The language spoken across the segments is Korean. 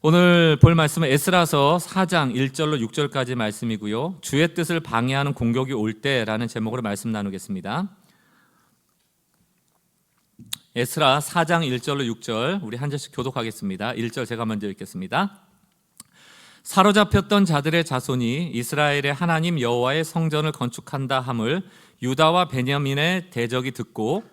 오늘 볼 말씀은 에스라서 4장 1절로 6절까지 말씀이고요. 주의 뜻을 방해하는 공격이 올 때라는 제목으로 말씀 나누겠습니다. 에스라 4장 1절로 6절 우리 한 절씩 교독하겠습니다. 1절 제가 먼저 읽겠습니다. 사로잡혔던 자들의 자손이 이스라엘의 하나님 여호와의 성전을 건축한다 함을 유다와 베냐민의 대적이 듣고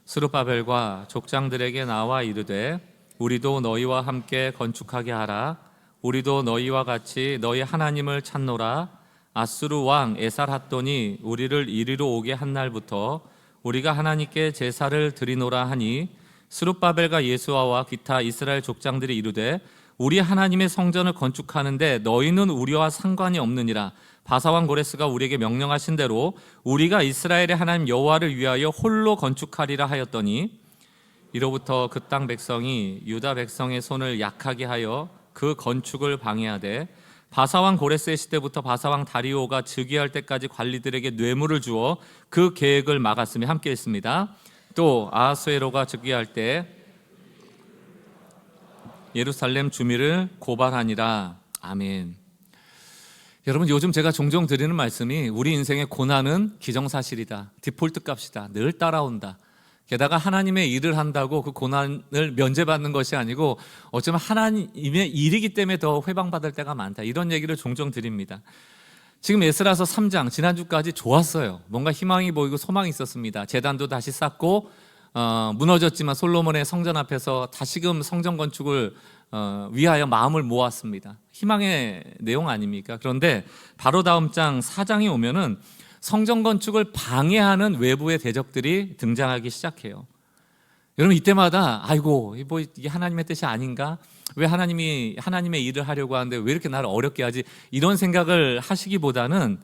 스룹바벨과 족장들에게 나와 이르되 우리도 너희와 함께 건축하게 하라. 우리도 너희와 같이 너희 하나님을 찾노라. 아수르 왕 에살핫돈이 우리를 이리로 오게 한 날부터 우리가 하나님께 제사를 드리노라 하니 스룹바벨과 예수아와 기타 이스라엘 족장들이 이르되 우리 하나님의 성전을 건축하는데 너희는 우리와 상관이 없느니라. 바사왕 고레스가 우리에게 명령하신 대로 우리가 이스라엘의 하나님 여호와를 위하여 홀로 건축하리라 하였더니 이로부터 그 땅 백성이 유다 백성의 손을 약하게 하여 그 건축을 방해하되 바사왕 고레스의 시대부터 바사왕 다리오가 즉위할 때까지 관리들에게 뇌물을 주어 그 계획을 막았으며 함께 있습니다. 또 아하수에로가 즉위할 때 예루살렘 주민을 고발하니라. 아멘. 여러분, 요즘 제가 종종 드리는 말씀이 우리 인생의 고난은 기정사실이다. 디폴트 값이다. 늘 따라온다. 게다가 하나님의 일을 한다고 그 고난을 면제받는 것이 아니고 어쩌면 하나님의 일이기 때문에 더 회방받을 때가 많다. 이런 얘기를 종종 드립니다. 지금 에스라서 3장 지난주까지 좋았어요. 뭔가 희망이 보이고 소망이 있었습니다. 제단도 다시 쌓고 무너졌지만 솔로몬의 성전 앞에서 다시금 성전 건축을 위하여 마음을 모았습니다. 희망의 내용 아닙니까? 그런데 바로 다음 장 4장에 오면은 성전 건축을 방해하는 외부의 대적들이 등장하기 시작해요. 여러분, 이때마다 아이고 뭐 이게 하나님의 뜻이 아닌가? 왜 하나님이 하나님의 일을 하려고 하는데 왜 이렇게 나를 어렵게 하지? 이런 생각을 하시기보다는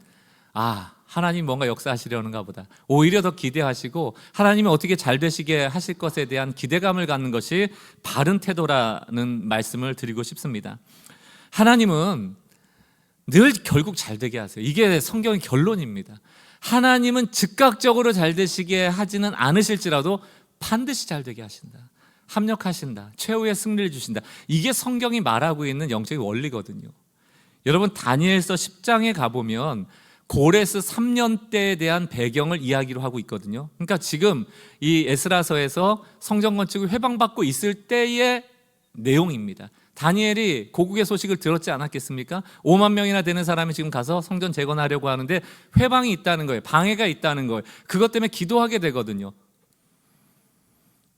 하나님 뭔가 역사하시려는가 보다. 오히려 더 기대하시고 하나님이 어떻게 잘 되시게 하실 것에 대한 기대감을 갖는 것이 바른 태도라는 말씀을 드리고 싶습니다. 하나님은 늘 결국 잘 되게 하세요. 이게 성경의 결론입니다. 하나님은 즉각적으로 잘 되시게 하지는 않으실지라도 반드시 잘 되게 하신다. 합력하신다. 최후의 승리를 주신다. 이게 성경이 말하고 있는 영적인 원리거든요. 여러분, 다니엘서 10장에 가보면 고레스 3년 때에 대한 배경을 이야기로 하고 있거든요. 그러니까 지금 이 에스라서에서 성전 건축이 회방받고 있을 때의 내용입니다. 다니엘이 고국의 소식을 들었지 않았겠습니까? 5만 명이나 되는 사람이 지금 가서 성전 재건하려고 하는데 회방이 있다는 거예요. 방해가 있다는 거예요. 그것 때문에 기도하게 되거든요.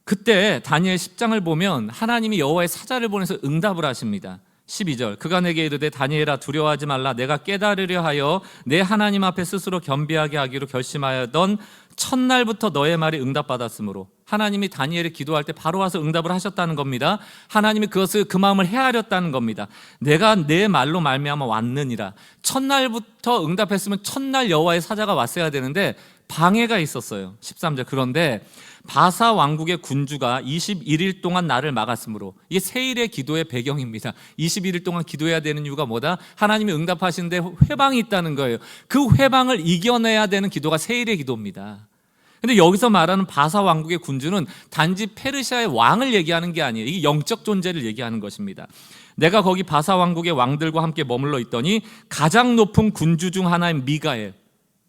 그때 다니엘 10장을 보면 하나님이 여호와의 사자를 보내서 응답을 하십니다. 12절 그가 내게 이르되 다니엘아 두려워하지 말라. 내가 깨달으려 하여 내 하나님 앞에 스스로 겸비하게 하기로 결심하였던 첫날부터 너의 말이 응답받았으므로. 하나님이 다니엘이 기도할 때 바로 와서 응답을 하셨다는 겁니다. 하나님이 그 마음을 헤아렸다는 겁니다. 내가 내 말로 말미암아 왔느니라. 첫날부터 응답했으면 첫날 여호와의 사자가 왔어야 되는데 방해가 있었어요. 13절 그런데 바사 왕국의 군주가 21일 동안 나를 막았으므로. 이게 세일의 기도의 배경입니다. 21일 동안 기도해야 되는 이유가 뭐다? 하나님이 응답하시는데 회방이 있다는 거예요. 그 회방을 이겨내야 되는 기도가 세일의 기도입니다. 근데 여기서 말하는 바사 왕국의 군주는 단지 페르시아의 왕을 얘기하는 게 아니에요. 이게 영적 존재를 얘기하는 것입니다. 내가 거기 바사 왕국의 왕들과 함께 머물러 있더니 가장 높은 군주 중 하나인 미가엘,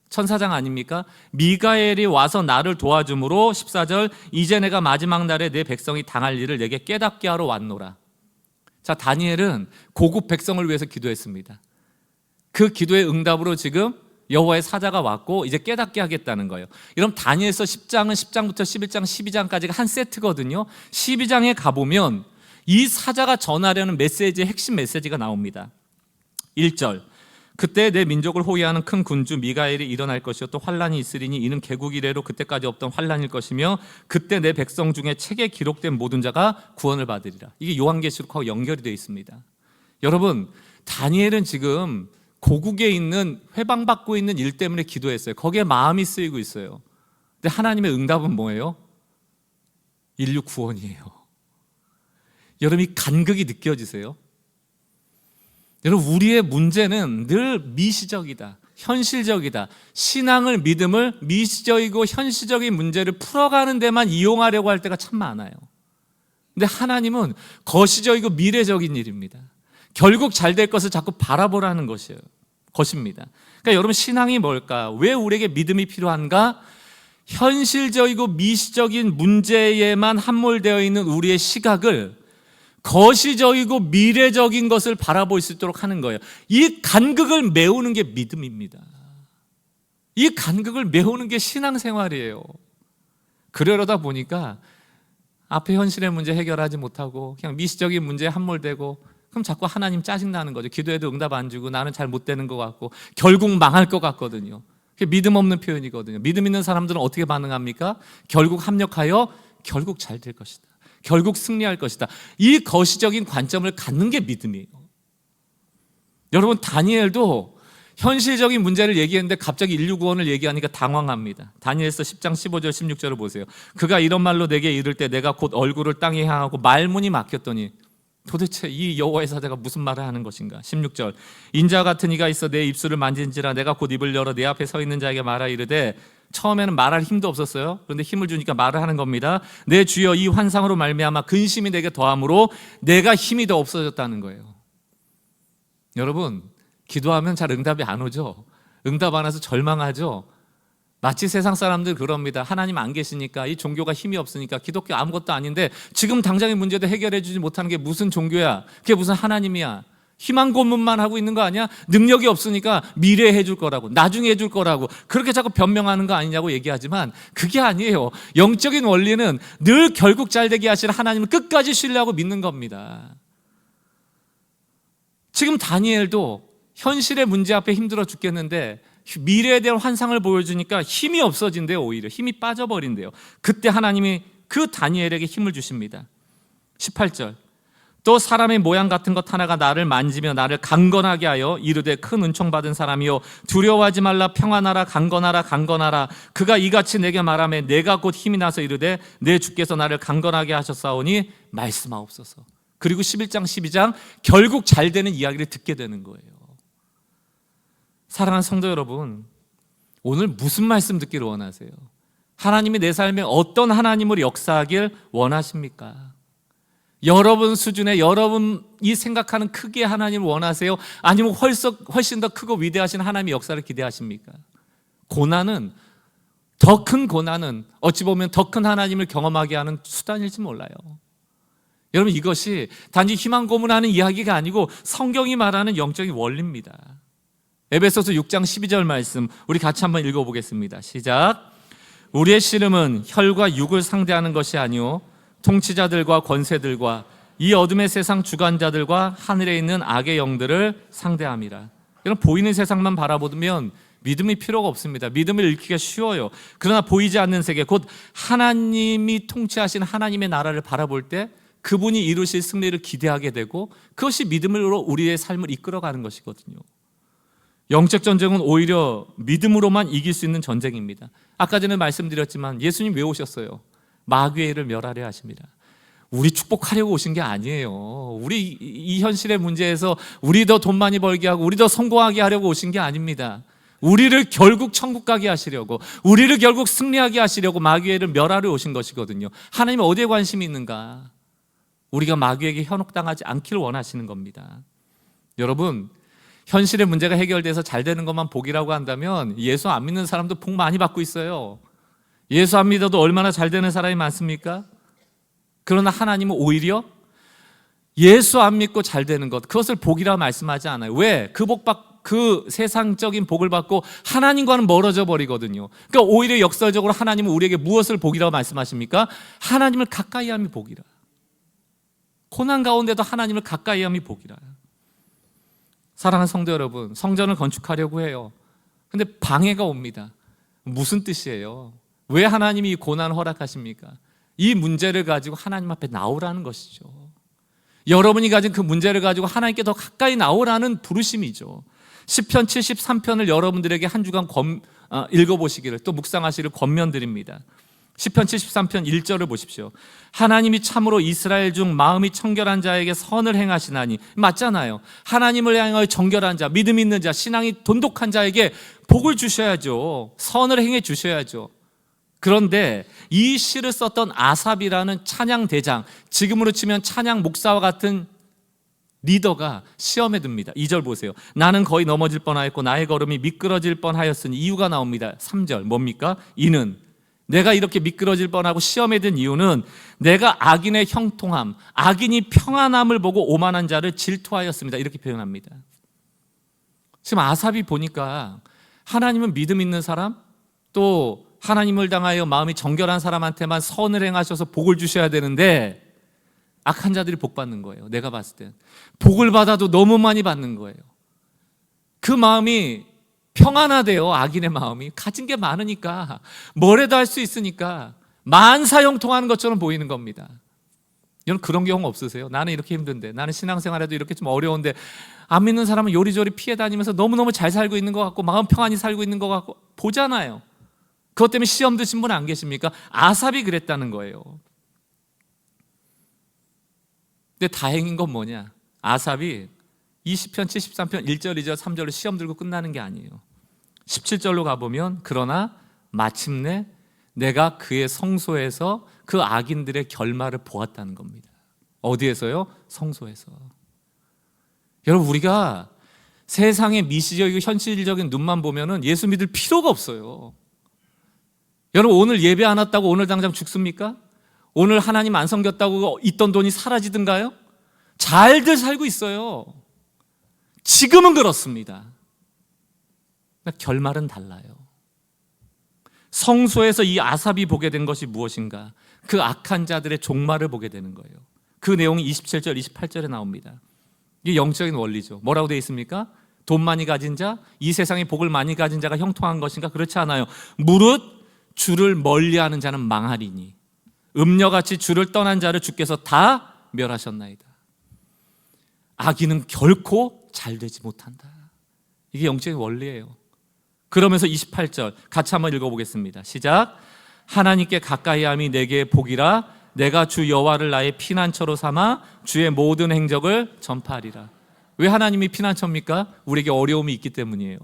천사장 아닙니까? 미가엘이 와서 나를 도와줌으로 14절 이제 내가 마지막 날에 내 백성이 당할 일을 내게 깨닫게 하러 왔노라. 자, 다니엘은 고국 백성을 위해서 기도했습니다. 그 기도의 응답으로 지금 여호와의 사자가 왔고 이제 깨닫게 하겠다는 거예요. 여러분, 다니엘서 10장은 10장부터 11장, 12장까지가 한 세트거든요. 12장에 가보면 이 사자가 전하려는 메시지의 핵심 메시지가 나옵니다. 1절 그때 내 민족을 호위하는 큰 군주 미가엘이 일어날 것이요 또 환란이 있으리니 이는 개국 이래로 그때까지 없던 환란일 것이며 그때 내 백성 중에 책에 기록된 모든 자가 구원을 받으리라. 이게 요한계시록하고 연결이 되어 있습니다. 여러분, 다니엘은 지금 고국에 있는 회방받고 있는 일 때문에 기도했어요. 거기에 마음이 쓰이고 있어요. 근데 하나님의 응답은 뭐예요? 인류 구원이에요. 여러분, 이 간극이 느껴지세요? 여러분, 우리의 문제는 늘 미시적이다, 현실적이다. 신앙을, 믿음을 미시적이고 현실적인 문제를 풀어가는 데만 이용하려고 할 때가 참 많아요. 근데 하나님은 거시적이고 미래적인 일입니다. 결국 잘 될 것을 자꾸 바라보라는 것입니다. 그러니까 여러분, 신앙이 뭘까? 왜 우리에게 믿음이 필요한가? 현실적이고 미시적인 문제에만 함몰되어 있는 우리의 시각을 거시적이고 미래적인 것을 바라볼 수 있도록 하는 거예요. 이 간극을 메우는 게 믿음입니다. 이 간극을 메우는 게 신앙생활이에요. 그러다 보니까 앞에 현실의 문제 해결하지 못하고 그냥 미시적인 문제에 함몰되고, 그럼 자꾸 하나님 짜증나는 거죠. 기도해도 응답 안 주고 나는 잘 못 되는 것 같고 결국 망할 것 같거든요. 그게 믿음 없는 표현이거든요. 믿음 있는 사람들은 어떻게 반응합니까? 결국 합력하여 결국 잘 될 것이다, 결국 승리할 것이다. 이 거시적인 관점을 갖는 게 믿음이에요. 여러분, 다니엘도 현실적인 문제를 얘기했는데 갑자기 인류 구원을 얘기하니까 당황합니다. 다니엘서 10장 15절 16절을 보세요. 그가 이런 말로 내게 이를 때 내가 곧 얼굴을 땅에 향하고 말문이 막혔더니 도대체 이 여호와의 사자가 무슨 말을 하는 것인가? 16절 인자 같은 이가 있어 내 입술을 만진지라 내가 곧 입을 열어 내 앞에 서 있는 자에게 말하 이르되, 처음에는 말할 힘도 없었어요. 그런데 힘을 주니까 말을 하는 겁니다. 내 주여 이 환상으로 말미암아 근심이 내게 더함으로 내가 힘이 더 없어졌다는 거예요. 여러분, 기도하면 잘 응답이 안 오죠. 응답 안 와서 절망하죠. 마치 세상 사람들 그럽니다. 하나님 안 계시니까, 이 종교가 힘이 없으니까, 기독교 아무것도 아닌데 지금 당장의 문제도 해결해 주지 못하는 게 무슨 종교야, 그게 무슨 하나님이야, 희망 고문만 하고 있는 거 아니야? 능력이 없으니까 미래에 해줄 거라고, 나중에 해줄 거라고 그렇게 자꾸 변명하는 거 아니냐고 얘기하지만 그게 아니에요. 영적인 원리는 늘 결국 잘되게 하실 하나님을 끝까지 신뢰하고 믿는 겁니다. 지금 다니엘도 현실의 문제 앞에 힘들어 죽겠는데 미래에 대한 환상을 보여주니까 힘이 없어진대요. 오히려 힘이 빠져버린대요. 그때 하나님이 그 다니엘에게 힘을 주십니다. 18절 또 사람의 모양 같은 것 하나가 나를 만지며 나를 강건하게 하여 이르되 큰 은총 받은 사람이요 두려워하지 말라 평안하라 강건하라 강건하라. 그가 이같이 내게 말하며 내가 곧 힘이 나서 이르되 내 주께서 나를 강건하게 하셨사오니 말씀하옵소서. 그리고 11장 12장 결국 잘 되는 이야기를 듣게 되는 거예요. 사랑하는 성도 여러분, 오늘 무슨 말씀 듣기를 원하세요? 하나님이 내 삶에 어떤 하나님으로 역사하길 원하십니까? 여러분 수준의, 여러분이 생각하는 크기의 하나님을 원하세요? 아니면 훨씬 더 크고 위대하신 하나님의 역사를 기대하십니까? 고난은, 더 큰 고난은 어찌 보면 더 큰 하나님을 경험하게 하는 수단일지 몰라요. 여러분, 이것이 단지 희망 고문하는 이야기가 아니고 성경이 말하는 영적인 원리입니다. 에베소서 6장 12절 말씀 우리 같이 한번 읽어보겠습니다. 시작. 우리의 씨름은 혈과 육을 상대하는 것이 아니오 통치자들과 권세들과 이 어둠의 세상 주관자들과 하늘에 있는 악의 영들을 상대함이라. 여러분, 보이는 세상만 바라보면 믿음이 필요가 없습니다. 믿음을 잃기가 쉬워요. 그러나 보이지 않는 세계, 곧 하나님이 통치하신 하나님의 나라를 바라볼 때 그분이 이루실 승리를 기대하게 되고 그것이 믿음으로 우리의 삶을 이끌어가는 것이거든요. 영적 전쟁은 오히려 믿음으로만 이길 수 있는 전쟁입니다. 아까 전에 말씀드렸지만 예수님 왜 오셨어요? 마귀의 일을 멸하려 하십니다. 우리 축복하려고 오신 게 아니에요. 우리 이 현실의 문제에서 우리 더 돈 많이 벌게 하고 우리 더 성공하게 하려고 오신 게 아닙니다. 우리를 결국 천국 가게 하시려고, 우리를 결국 승리하게 하시려고 마귀의 일을 멸하려 오신 것이거든요. 하나님은 어디에 관심이 있는가? 우리가 마귀에게 현혹당하지 않기를 원하시는 겁니다. 여러분, 현실의 문제가 해결돼서 잘 되는 것만 복이라고 한다면 예수 안 믿는 사람도 복 많이 받고 있어요. 예수 안 믿어도 얼마나 잘 되는 사람이 많습니까? 그러나 하나님은 오히려 예수 안 믿고 잘 되는 것, 그것을 복이라고 말씀하지 않아요. 왜? 그 세상적인 복을 받고 하나님과는 멀어져 버리거든요. 그러니까 오히려 역설적으로 하나님은 우리에게 무엇을 복이라고 말씀하십니까? 하나님을 가까이 함이 복이라. 고난 가운데도 하나님을 가까이 함이 복이라. 사랑하는 성도 여러분, 성전을 건축하려고 해요. 근데 방해가 옵니다. 무슨 뜻이에요? 왜 하나님이 이 고난을 허락하십니까? 이 문제를 가지고 하나님 앞에 나오라는 것이죠. 여러분이 가진 그 문제를 가지고 하나님께 더 가까이 나오라는 부르심이죠. 시편 73편을 여러분들에게 한 주간 읽어보시기를, 또 묵상하시기를 권면드립니다. 시편 73편 1절을 보십시오. 하나님이 참으로 이스라엘 중 마음이 청결한 자에게 선을 행하시나니. 맞잖아요. 하나님을 향하여 정결한 자, 믿음 있는 자, 신앙이 돈독한 자에게 복을 주셔야죠. 선을 행해 주셔야죠. 그런데 이 시를 썼던 아삽이라는 찬양 대장, 지금으로 치면 찬양 목사와 같은 리더가 시험에 듭니다. 2절 보세요. 나는 거의 넘어질 뻔하였고 나의 걸음이 미끄러질 뻔하였으니, 이유가 나옵니다. 3절 뭡니까? 이는, 내가 이렇게 미끄러질 뻔하고 시험에 든 이유는 내가 악인의 형통함, 악인이 평안함을 보고 오만한 자를 질투하였습니다. 이렇게 표현합니다. 지금 아삽이 보니까 하나님은 믿음 있는 사람, 또 하나님을 당하여 마음이 정결한 사람한테만 선을 행하셔서 복을 주셔야 되는데 악한 자들이 복 받는 거예요. 내가 봤을 땐 복을 받아도 너무 많이 받는 거예요. 그 마음이 평안하대요. 악인의 마음이 가진 게 많으니까, 뭐래도 할 수 있으니까 만사형통하는 것처럼 보이는 겁니다. 여러분 그런 경험 없으세요? 나는 이렇게 힘든데, 나는 신앙생활에도 이렇게 좀 어려운데, 안 믿는 사람은 요리조리 피해 다니면서 너무너무 잘 살고 있는 것 같고 마음 평안히 살고 있는 것 같고 보잖아요. 그것 때문에 시험 드신 분 안 계십니까? 아삽이 그랬다는 거예요. 근데 다행인 건 뭐냐? 아삽이 20편, 73편 1절, 2절, 3절로 시험 들고 끝나는 게 아니에요. 17절로 가보면, 그러나 마침내 내가 그의 성소에서 그 악인들의 결말을 보았다는 겁니다. 어디에서요? 성소에서. 여러분 우리가 세상의 미시적이고 현실적인 눈만 보면은 예수 믿을 필요가 없어요. 여러분 오늘 예배 안 왔다고 오늘 당장 죽습니까? 오늘 하나님 안 섬겼다고 있던 돈이 사라지든가요? 잘들 살고 있어요. 지금은 그렇습니다. 결말은 달라요. 성소에서 이 아삽이 보게 된 것이 무엇인가? 그 악한 자들의 종말을 보게 되는 거예요. 그 내용이 27절, 28절에 나옵니다. 이게 영적인 원리죠. 뭐라고 되어 있습니까? 돈 많이 가진 자, 이 세상에 복을 많이 가진 자가 형통한 것인가? 그렇지 않아요. 무릇 주를 멀리하는 자는 망하리니 음녀같이 주를 떠난 자를 주께서 다 멸하셨나이다. 악인은 결코 잘 되지 못한다. 이게 영적인 원리예요. 그러면서 28절 같이 한번 읽어보겠습니다. 시작. 하나님께 가까이함이 내게 복이라, 내가 주 여호와를 나의 피난처로 삼아 주의 모든 행적을 전파하리라. 왜 하나님이 피난처입니까? 우리에게 어려움이 있기 때문이에요.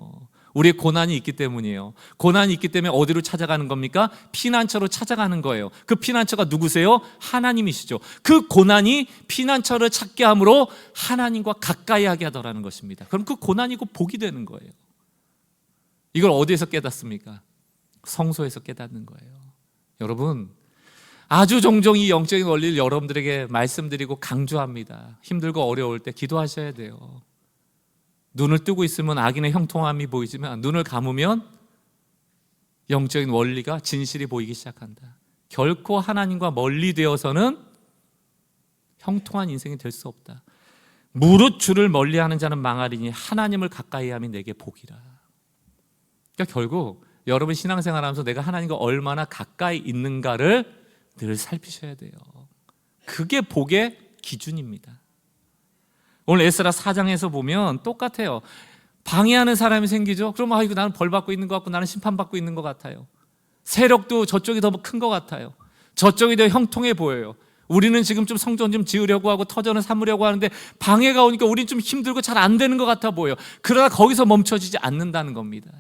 우리의 고난이 있기 때문이에요. 고난이 있기 때문에 어디로 찾아가는 겁니까? 피난처로 찾아가는 거예요. 그 피난처가 누구세요? 하나님이시죠. 그 고난이 피난처를 찾게 함으로 하나님과 가까이 하게 하더라는 것입니다. 그럼 그 고난이 곧 복이 되는 거예요. 이걸 어디에서 깨닫습니까? 성소에서 깨닫는 거예요. 여러분 아주 종종 이 영적인 원리를 여러분들에게 말씀드리고 강조합니다. 힘들고 어려울 때 기도하셔야 돼요. 눈을 뜨고 있으면 악인의 형통함이 보이지만 눈을 감으면 영적인 원리가 진실이 보이기 시작한다. 결코 하나님과 멀리 되어서는 형통한 인생이 될 수 없다. 무릇 주를 멀리하는 자는 망하리니 하나님을 가까이 함이 내게 복이라. 그러니까 결국 여러분 신앙생활하면서 내가 하나님과 얼마나 가까이 있는가를 늘 살피셔야 돼요. 그게 복의 기준입니다. 오늘 에스라 4장에서 보면 똑같아요. 방해하는 사람이 생기죠. 그러면 이거 나는 벌 받고 있는 것 같고 나는 심판받고 있는 것 같아요. 세력도 저쪽이 더 큰 것 같아요. 저쪽이 더 형통해 보여요. 우리는 지금 좀 성전 좀 지으려고 하고 터전을 삼으려고 하는데 방해가 오니까 우리는 좀 힘들고 잘 안 되는 것 같아 보여요. 그러나 거기서 멈춰지지 않는다는 겁니다.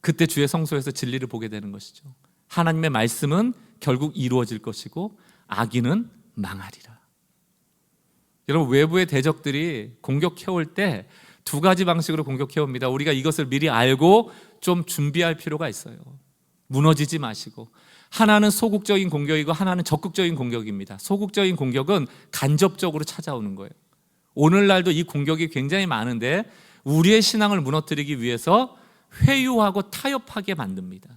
그때 주의 성소에서 진리를 보게 되는 것이죠. 하나님의 말씀은 결국 이루어질 것이고 악인은 망하리라. 여러분 외부의 대적들이 공격해올 때 두 가지 방식으로 공격해옵니다. 우리가 이것을 미리 알고 좀 준비할 필요가 있어요. 무너지지 마시고. 하나는 소극적인 공격이고 하나는 적극적인 공격입니다. 소극적인 공격은 간접적으로 찾아오는 거예요. 오늘날도 이 공격이 굉장히 많은데 우리의 신앙을 무너뜨리기 위해서 회유하고 타협하게 만듭니다.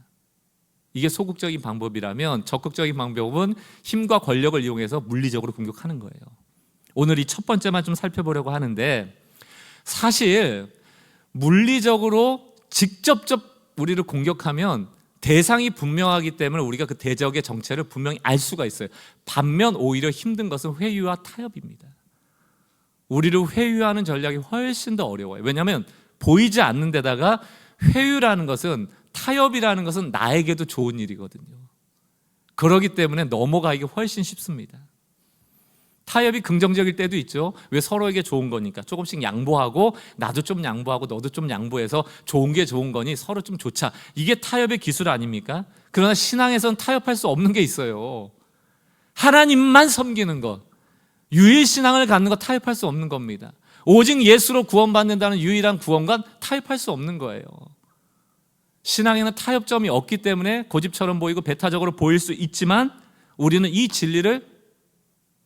이게 소극적인 방법이라면 적극적인 방법은 힘과 권력을 이용해서 물리적으로 공격하는 거예요. 오늘 이 첫 번째만 좀 살펴보려고 하는데 사실 물리적으로 직접적 우리를 공격하면 대상이 분명하기 때문에 우리가 그 대적의 정체를 분명히 알 수가 있어요. 반면 오히려 힘든 것은 회유와 타협입니다. 우리를 회유하는 전략이 훨씬 더 어려워요. 왜냐하면 보이지 않는 데다가 회유라는 것은 타협이라는 것은 나에게도 좋은 일이거든요. 그렇기 때문에 넘어가기 훨씬 쉽습니다. 타협이 긍정적일 때도 있죠. 왜? 서로에게 좋은 거니까 조금씩 양보하고 나도 좀 양보하고 너도 좀 양보해서 좋은 게 좋은 거니 서로 좀 좋자. 이게 타협의 기술 아닙니까? 그러나 신앙에서는 타협할 수 없는 게 있어요. 하나님만 섬기는 것, 유일신앙을 갖는 것 타협할 수 없는 겁니다. 오직 예수로 구원받는다는 유일한 구원관 타협할 수 없는 거예요. 신앙에는 타협점이 없기 때문에 고집처럼 보이고 배타적으로 보일 수 있지만 우리는 이 진리를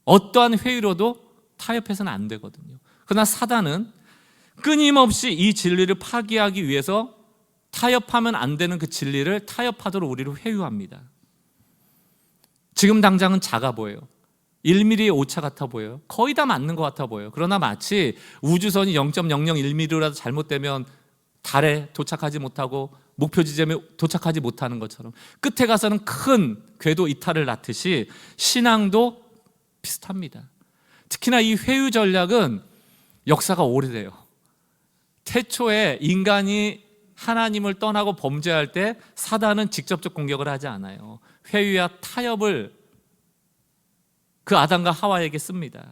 어떠한 회의로도 타협해서는 안 되거든요. 그러나 사단은 끊임없이 이 진리를 파기하기 위해서 타협하면 안 되는 그 진리를 타협하도록 우리를 회유합니다. 지금 당장은 작아 보여요. 1mm의 오차 같아 보여요. 거의 다 맞는 것 같아 보여요. 그러나 마치 우주선이 0.001mm라도 잘못되면 달에 도착하지 못하고 목표 지점에 도착하지 못하는 것처럼 끝에 가서는 큰 궤도 이탈을 낳듯이 신앙도 비슷합니다. 특히나 이 회유 전략은 역사가 오래돼요. 태초에 인간이 하나님을 떠나고 범죄할 때 사단은 직접적 공격을 하지 않아요. 회유와 타협을 그 아담과 하와에게 씁니다.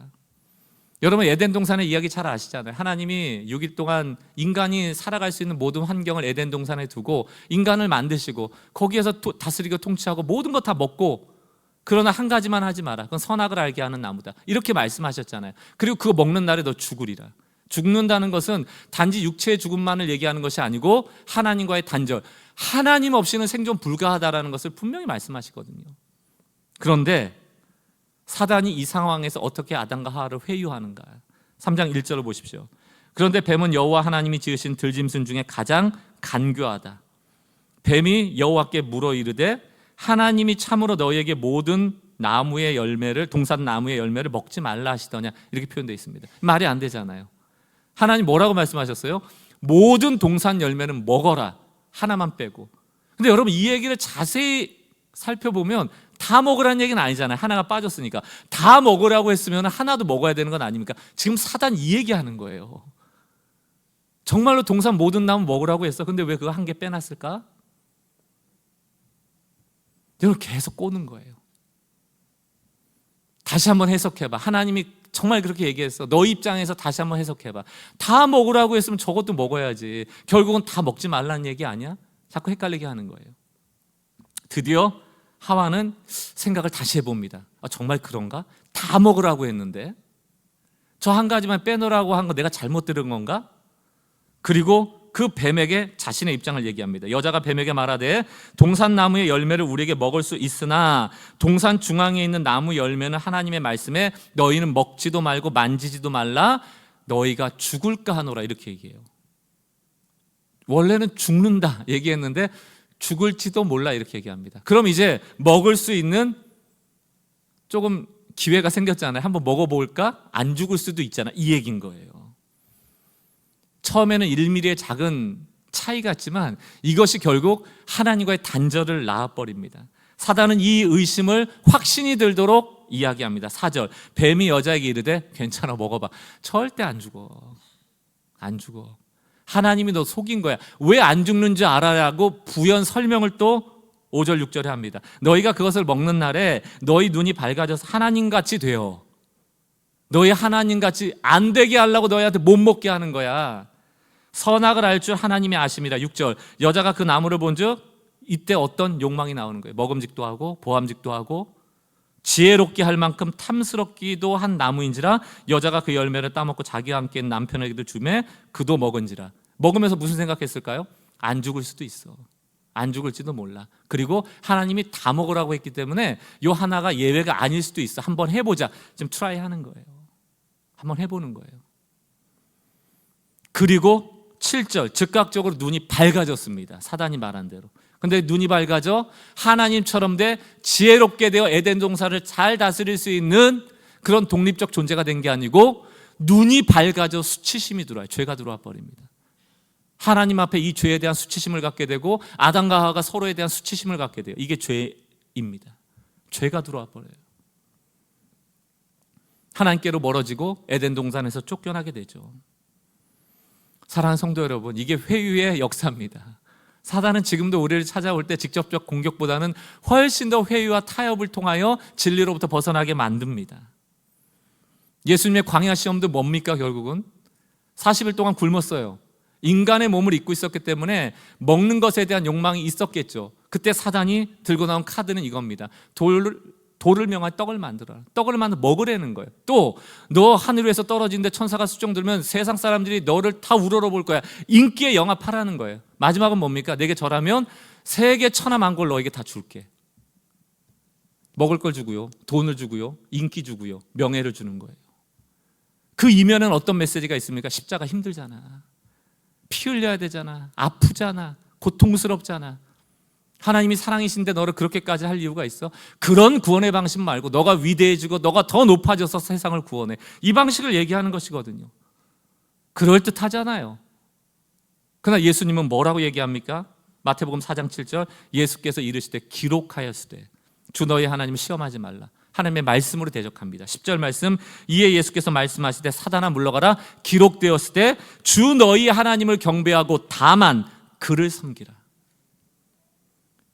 여러분 에덴 동산의 이야기 잘 아시잖아요. 하나님이 6일 동안 인간이 살아갈 수 있는 모든 환경을 에덴 동산에 두고 인간을 만드시고 거기에서 다스리고 통치하고 모든 거 다 먹고, 그러나 한 가지만 하지 마라. 그건 선악을 알게 하는 나무다. 이렇게 말씀하셨잖아요. 그리고 그거 먹는 날에 너 죽으리라. 죽는다는 것은 단지 육체의 죽음만을 얘기하는 것이 아니고 하나님과의 단절, 하나님 없이는 생존 불가하다라는 것을 분명히 말씀하시거든요. 그런데 사단이 이 상황에서 어떻게 아담과 하와를 회유하는가? 3장 1절을 보십시오. 그런데 뱀은 여호와 하나님이 지으신 들짐승 중에 가장 간교하다. 뱀이 여호와께 물어 이르되 하나님이 참으로 너희에게 모든 나무의 열매를, 동산 나무의 열매를 먹지 말라 하시더냐, 이렇게 표현되어 있습니다. 말이 안 되잖아요. 하나님 뭐라고 말씀하셨어요? 모든 동산 열매는 먹어라, 하나만 빼고. 근데 여러분 이 얘기를 자세히 살펴보면 다 먹으라는 얘기는 아니잖아요. 하나가 빠졌으니까. 다 먹으라고 했으면 하나도 먹어야 되는 건 아닙니까? 지금 사단 이 얘기하는 거예요. 정말로 동산 모든 나무 먹으라고 했어. 근데 왜 그거 한 개 빼놨을까? 여러분 계속 꼬는 거예요. 다시 한번 해석해봐. 하나님이 정말 그렇게 얘기했어. 너 입장에서 다시 한번 해석해봐. 다 먹으라고 했으면 저것도 먹어야지. 결국은 다 먹지 말라는 얘기 아니야? 자꾸 헷갈리게 하는 거예요. 드디어 하와는 생각을 다시 해봅니다. 정말 그런가? 다 먹으라고 했는데 저 한 가지만 빼놓으라고 한 거 내가 잘못 들은 건가? 그리고 그 뱀에게 자신의 입장을 얘기합니다. 여자가 뱀에게 말하되 동산 나무의 열매를 우리에게 먹을 수 있으나 동산 중앙에 있는 나무 열매는 하나님의 말씀에 너희는 먹지도 말고 만지지도 말라, 너희가 죽을까 하노라, 이렇게 얘기해요. 원래는 죽는다 얘기했는데 죽을지도 몰라 이렇게 얘기합니다. 그럼 이제 먹을 수 있는 조금 기회가 생겼잖아요. 한번 먹어볼까? 안 죽을 수도 있잖아, 이 얘기인 거예요. 처음에는 1mm의 작은 차이 같지만 이것이 결국 하나님과의 단절을 낳아버립니다. 사단은 이 의심을 확신이 들도록 이야기합니다. 4절, 뱀이 여자에게 이르되 괜찮아 먹어봐. 절대 안 죽어. 안 죽어. 하나님이 너 속인 거야. 왜 안 죽는 줄 알아라고 부연 설명을 또 5절 6절에 합니다. 너희가 그것을 먹는 날에 너희 눈이 밝아져서 하나님같이 되어. 너희 하나님같이 안 되게 하려고 너희한테 못 먹게 하는 거야. 선악을 알 줄 하나님이 아심이라. 6절, 여자가 그 나무를 본즉 이때 어떤 욕망이 나오는 거예요. 먹음직도 하고 보암직도 하고 지혜롭게 할 만큼 탐스럽기도 한 나무인지라 여자가 그 열매를 따먹고 자기와 함께 있는 남편에게도 주매 그도 먹은지라. 먹으면서 무슨 생각했을까요? 안 죽을 수도 있어. 안 죽을지도 몰라. 그리고 하나님이 다 먹으라고 했기 때문에 요 하나가 예외가 아닐 수도 있어. 한번 해보자. 지금 트라이 하는 거예요. 한번 해보는 거예요. 그리고 7절, 즉각적으로 눈이 밝아졌습니다. 사단이 말한 대로. 근데 눈이 밝아져 하나님처럼 돼 지혜롭게 되어 에덴 동산을 잘 다스릴 수 있는 그런 독립적 존재가 된 게 아니고 눈이 밝아져 수치심이 들어와요. 죄가 들어와 버립니다. 하나님 앞에 이 죄에 대한 수치심을 갖게 되고 아담과 하와가 서로에 대한 수치심을 갖게 돼요. 이게 죄입니다. 죄가 들어와 버려요. 하나님께로 멀어지고 에덴 동산에서 쫓겨나게 되죠. 사랑하는 성도 여러분, 이게 회유의 역사입니다. 사단은 지금도 우리를 찾아올 때 직접적 공격보다는 훨씬 더 회유와 타협을 통하여 진리로부터 벗어나게 만듭니다. 예수님의 광야 시험도 뭡니까? 결국은 40일 동안 굶었어요. 인간의 몸을 입고 있었기 때문에 먹는 것에 대한 욕망이 있었겠죠. 그때 사단이 들고 나온 카드는 이겁니다. 돌을 명하여 떡을 만들어라. 떡을 만들어 먹으라는 거예요. 또 너 하늘 위에서 떨어지는데 천사가 수종 들면 세상 사람들이 너를 다 우러러볼 거야. 인기에 영합하라는 거예요. 마지막은 뭡니까? 내게 절하면 세계 천하만국을 너에게 다 줄게. 먹을 걸 주고요, 돈을 주고요, 인기 주고요, 명예를 주는 거예요. 그 이면에는 어떤 메시지가 있습니까? 십자가 힘들잖아, 피 흘려야 되잖아, 아프잖아, 고통스럽잖아. 하나님이 사랑이신데 너를 그렇게까지 할 이유가 있어? 그런 구원의 방식 말고 너가 위대해지고 너가 더 높아져서 세상을 구원해, 이 방식을 얘기하는 것이거든요. 그럴듯하잖아요. 그러나 예수님은 뭐라고 얘기합니까? 마태복음 4장 7절, 예수께서 이르시되 기록하였으되 주 너희 하나님을 시험하지 말라. 하나님의 말씀으로 대적합니다. 10절 말씀, 이에 예수께서 말씀하시되 사단아 물러가라. 기록되었으되 주 너희 하나님을 경배하고 다만 그를 섬기라.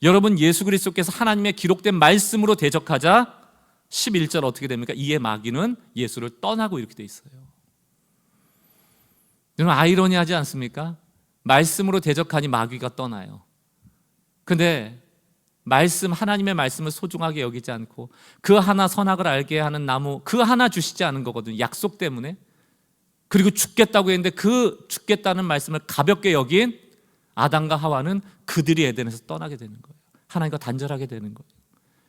여러분, 예수 그리스도께서 하나님의 기록된 말씀으로 대적하자 11절 어떻게 됩니까? 이에 마귀는 예수를 떠나고 이렇게 돼 있어요. 여러분, 아이러니하지 않습니까? 말씀으로 대적하니 마귀가 떠나요. 근데 하나님의 말씀을 소중하게 여기지 않고 그 하나 선악을 알게 하는 나무 그 하나 주시지 않은 거거든요. 약속 때문에. 그리고 죽겠다고 했는데 그 죽겠다는 말씀을 가볍게 여긴 아담과 하와는 그들이 에덴에서 떠나게 되는 거예요. 하나님과 단절하게 되는 거예요.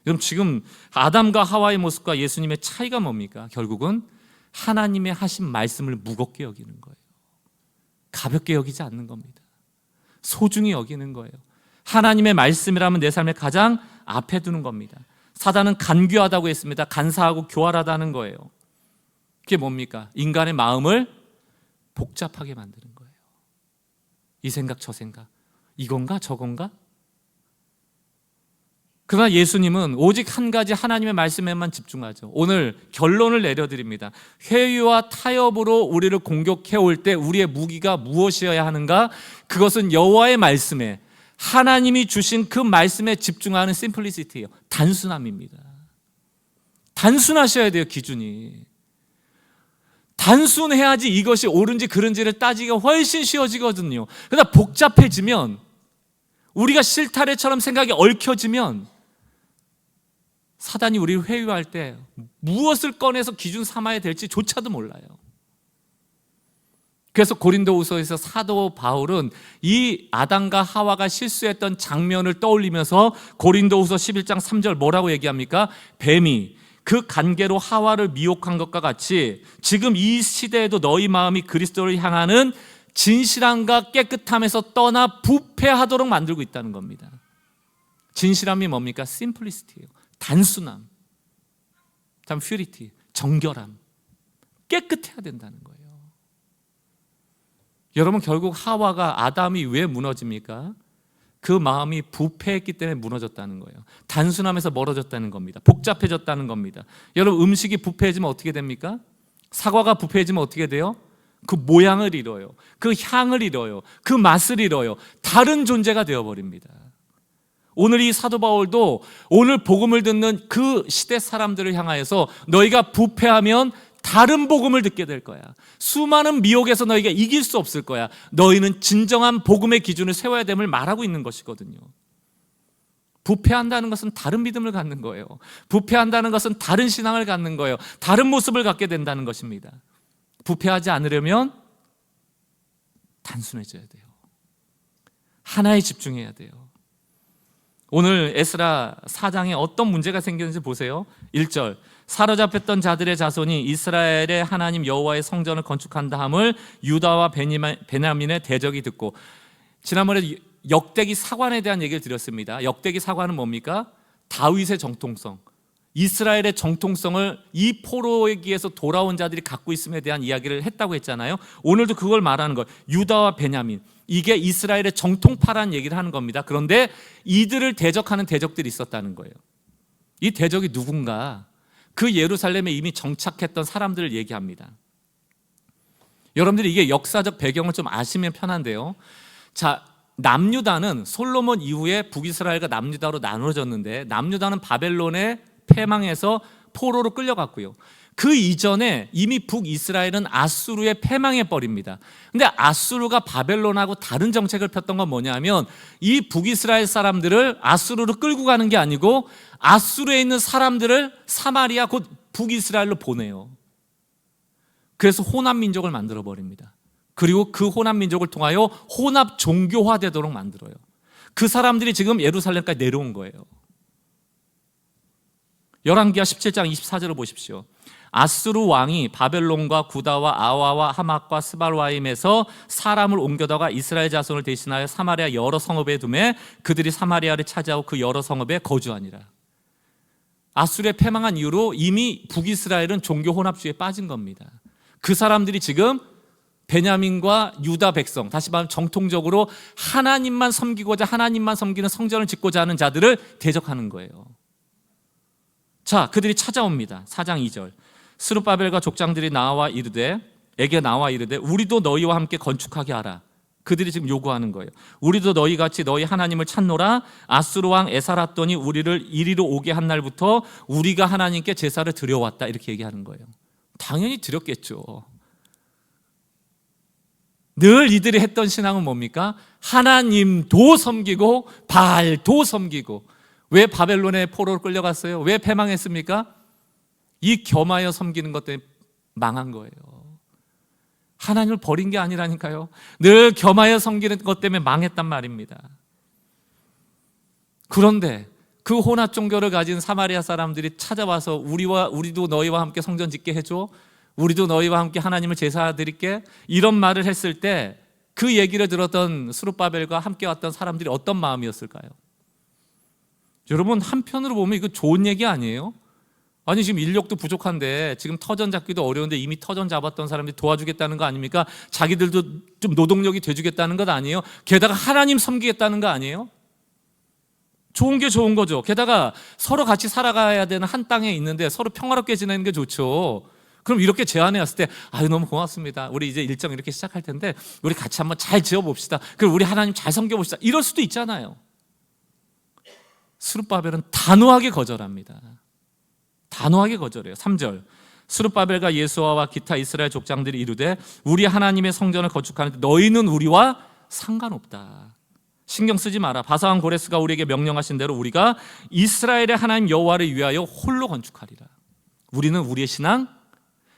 그럼 지금 아담과 하와의 모습과 예수님의 차이가 뭡니까? 결국은 하나님의 하신 말씀을 무겁게 여기는 거예요. 가볍게 여기지 않는 겁니다. 소중히 여기는 거예요. 하나님의 말씀이라면 내 삶의 가장 앞에 두는 겁니다. 사단은 간교하다고 했습니다. 간사하고 교활하다는 거예요. 그게 뭡니까? 인간의 마음을 복잡하게 만드는 거예요. 이 생각 저 생각, 이건가 저건가? 그러나 예수님은 오직 한 가지 하나님의 말씀에만 집중하죠. 오늘 결론을 내려드립니다. 회의와 타협으로 우리를 공격해 올 때 우리의 무기가 무엇이어야 하는가? 그것은 여호와의 말씀에, 하나님이 주신 그 말씀에 집중하는 심플리시티예요. 단순함입니다. 단순하셔야 돼요. 기준이 단순해야지 이것이 옳은지 그른지를 따지기가 훨씬 쉬워지거든요. 그러나 복잡해지면, 우리가 실타래처럼 생각이 얽혀지면 사단이 우리를 회유할 때 무엇을 꺼내서 기준 삼아야 될지 조차도 몰라요. 그래서 고린도후서에서 사도 바울은 이 아담과 하와가 실수했던 장면을 떠올리면서 고린도후서 11장 3절 뭐라고 얘기합니까? 뱀이 그 관계로 하와를 미혹한 것과 같이 지금 이 시대에도 너희 마음이 그리스도를 향하는 진실함과 깨끗함에서 떠나 부패하도록 만들고 있다는 겁니다. 진실함이 뭡니까? 심플리시티예요. 단순함, 다음 퓨리티, 정결함, 깨끗해야 된다는 거예요. 여러분, 결국 하와가, 아담이 왜 무너집니까? 그 마음이 부패했기 때문에 무너졌다는 거예요. 단순함에서 멀어졌다는 겁니다. 복잡해졌다는 겁니다. 여러분, 음식이 부패해지면 어떻게 됩니까? 사과가 부패해지면 어떻게 돼요? 그 모양을 잃어요. 그 향을 잃어요. 그 맛을 잃어요. 다른 존재가 되어버립니다. 오늘 이 사도 바울도 오늘 복음을 듣는 그 시대 사람들을 향하여서 너희가 부패하면 다른 복음을 듣게 될 거야. 수많은 미혹에서 너희가 이길 수 없을 거야. 너희는 진정한 복음의 기준을 세워야 됨을 말하고 있는 것이거든요. 부패한다는 것은 다른 믿음을 갖는 거예요. 부패한다는 것은 다른 신앙을 갖는 거예요. 다른 모습을 갖게 된다는 것입니다. 부패하지 않으려면 단순해져야 돼요. 하나에 집중해야 돼요. 오늘 에스라 4장에 어떤 문제가 생기는지 보세요. 1절, 사로잡혔던 자들의 자손이 이스라엘의 하나님 여호와의 성전을 건축한다 함을 유다와 베냐민의 대적이 듣고, 지난번에 역대기 사관에 대한 얘기를 드렸습니다. 역대기 사관은 뭡니까? 다윗의 정통성, 이스라엘의 정통성을 이 포로기에서 돌아온 자들이 갖고 있음에 대한 이야기를 했다고 했잖아요. 오늘도 그걸 말하는 거예요. 유다와 베냐민, 이게 이스라엘의 정통파라는 얘기를 하는 겁니다. 그런데 이들을 대적하는 대적들이 있었다는 거예요. 이 대적이 누군가? 그 예루살렘에 이미 정착했던 사람들을 얘기합니다. 여러분들이 이게 역사적 배경을 좀 아시면 편한데요. 자, 남유다는 솔로몬 이후에 북이스라엘과 남유다로 나누어졌는데, 남유다는 바벨론에 패망해서 포로로 끌려갔고요. 그 이전에 이미 북이스라엘은 아수르에 패망해 버립니다. 근데 아수르가 바벨론하고 다른 정책을 폈던 건 뭐냐면 이 북이스라엘 사람들을 아수르로 끌고 가는 게 아니고 아수르에 있는 사람들을 사마리아 곧 북이스라엘로 보내요. 그래서 혼합 민족을 만들어 버립니다. 그리고 그 혼합 민족을 통하여 혼합 종교화 되도록 만들어요. 그 사람들이 지금 예루살렘까지 내려온 거예요. 열왕기하 17장 24절을 보십시오. 아수르 왕이 바벨론과 구다와 아와와 하맛과 스발와임에서 사람을 옮겨다가 이스라엘 자손을 대신하여 사마리아 여러 성읍에 두매 그들이 사마리아를 차지하고 그 여러 성읍에 거주하니라. 아수르에 패망한 이후로 이미 북이스라엘은 종교 혼합주의에 빠진 겁니다. 그 사람들이 지금 베냐민과 유다 백성, 다시 말하면 정통적으로 하나님만 섬기고자 하나님만 섬기는 성전을 짓고자 하는 자들을 대적하는 거예요. 자, 그들이 찾아옵니다. 4장 2절. 스룹바벨과 족장들이 에게 나와 이르되 우리도 너희와 함께 건축하게 하라. 그들이 지금 요구하는 거예요. 우리도 너희같이 너희 하나님을 찾노라. 아수르 왕 에사라돈이 우리를 이리로 오게 한 날부터 우리가 하나님께 제사를 드려왔다. 이렇게 얘기하는 거예요. 당연히 드렸겠죠. 늘 이들이 했던 신앙은 뭡니까? 하나님도 섬기고 바알도 섬기고. 왜 바벨론의 포로로 끌려갔어요? 왜 패망했습니까? 이 겸하여 섬기는 것 때문에 망한 거예요. 하나님을 버린 게 아니라니까요. 늘 겸하여 섬기는 것 때문에 망했단 말입니다. 그런데 그 혼합 종교를 가진 사마리아 사람들이 찾아와서 우리도 너희와 함께 성전 짓게 해줘. 우리도 너희와 함께 하나님을 제사 드릴게. 이런 말을 했을 때 그 얘기를 들었던 스룹바벨과 함께 왔던 사람들이 어떤 마음이었을까요? 여러분, 한편으로 보면 이거 좋은 얘기 아니에요? 아니, 지금 인력도 부족한데 지금 터전 잡기도 어려운데 이미 터전 잡았던 사람들이 도와주겠다는 거 아닙니까? 자기들도 좀 노동력이 돼주겠다는 것 아니에요? 게다가 하나님 섬기겠다는 거 아니에요? 좋은 게 좋은 거죠. 게다가 서로 같이 살아가야 되는 한 땅에 있는데 서로 평화롭게 지내는 게 좋죠. 그럼 이렇게 제안해 왔을 때 아유 너무 고맙습니다. 우리 이제 일정 이렇게 시작할 텐데 우리 같이 한번 잘 지어봅시다. 그리고 우리 하나님 잘 섬겨봅시다. 이럴 수도 있잖아요. 스룹바벨은 단호하게 거절합니다. 단호하게 거절해요. 3절. 스룹바벨과 예수아와 기타 이스라엘 족장들이 이르되 우리 하나님의 성전을 건축하는데 너희는 우리와 상관없다. 신경 쓰지 마라. 바사왕 고레스가 우리에게 명령하신 대로 우리가 이스라엘의 하나님 여호와를 위하여 홀로 건축하리라. 우리는 우리의 신앙,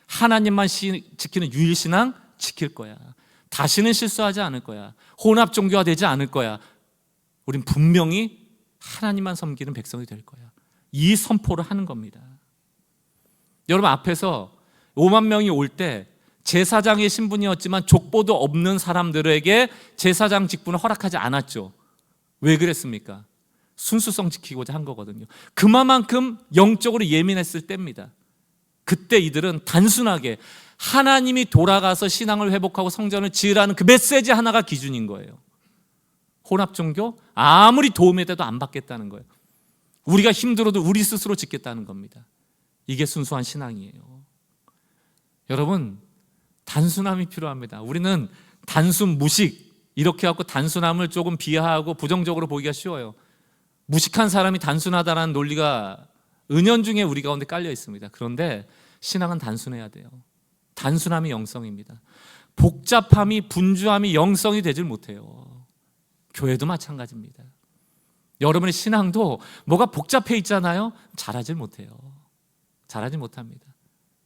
하나님만 지키는 유일 신앙 지킬 거야. 다시는 실수하지 않을 거야. 혼합 종교화 되지 않을 거야. 우린 분명히 하나님만 섬기는 백성이 될 거야. 이 선포를 하는 겁니다. 여러분, 앞에서 5만 명이 올 때 제사장의 신분이었지만 족보도 없는 사람들에게 제사장 직분을 허락하지 않았죠. 왜 그랬습니까? 순수성 지키고자 한 거거든요. 그만큼 영적으로 예민했을 때입니다. 그때 이들은 단순하게 하나님이 돌아가서 신앙을 회복하고 성전을 지으라는 그 메시지 하나가 기준인 거예요. 혼합 종교 아무리 도움이 돼도 안 받겠다는 거예요. 우리가 힘들어도 우리 스스로 짓겠다는 겁니다. 이게 순수한 신앙이에요. 여러분, 단순함이 필요합니다. 우리는 단순 무식 이렇게 하고 단순함을 조금 비하하고 부정적으로 보기가 쉬워요. 무식한 사람이 단순하다는 논리가 은연중에 우리 가운데 깔려 있습니다. 그런데 신앙은 단순해야 돼요. 단순함이 영성입니다. 복잡함이 분주함이 영성이 되질 못해요. 교회도 마찬가지입니다. 여러분의 신앙도 뭐가 복잡해 있잖아요. 잘하질 못해요. 잘하지 못합니다.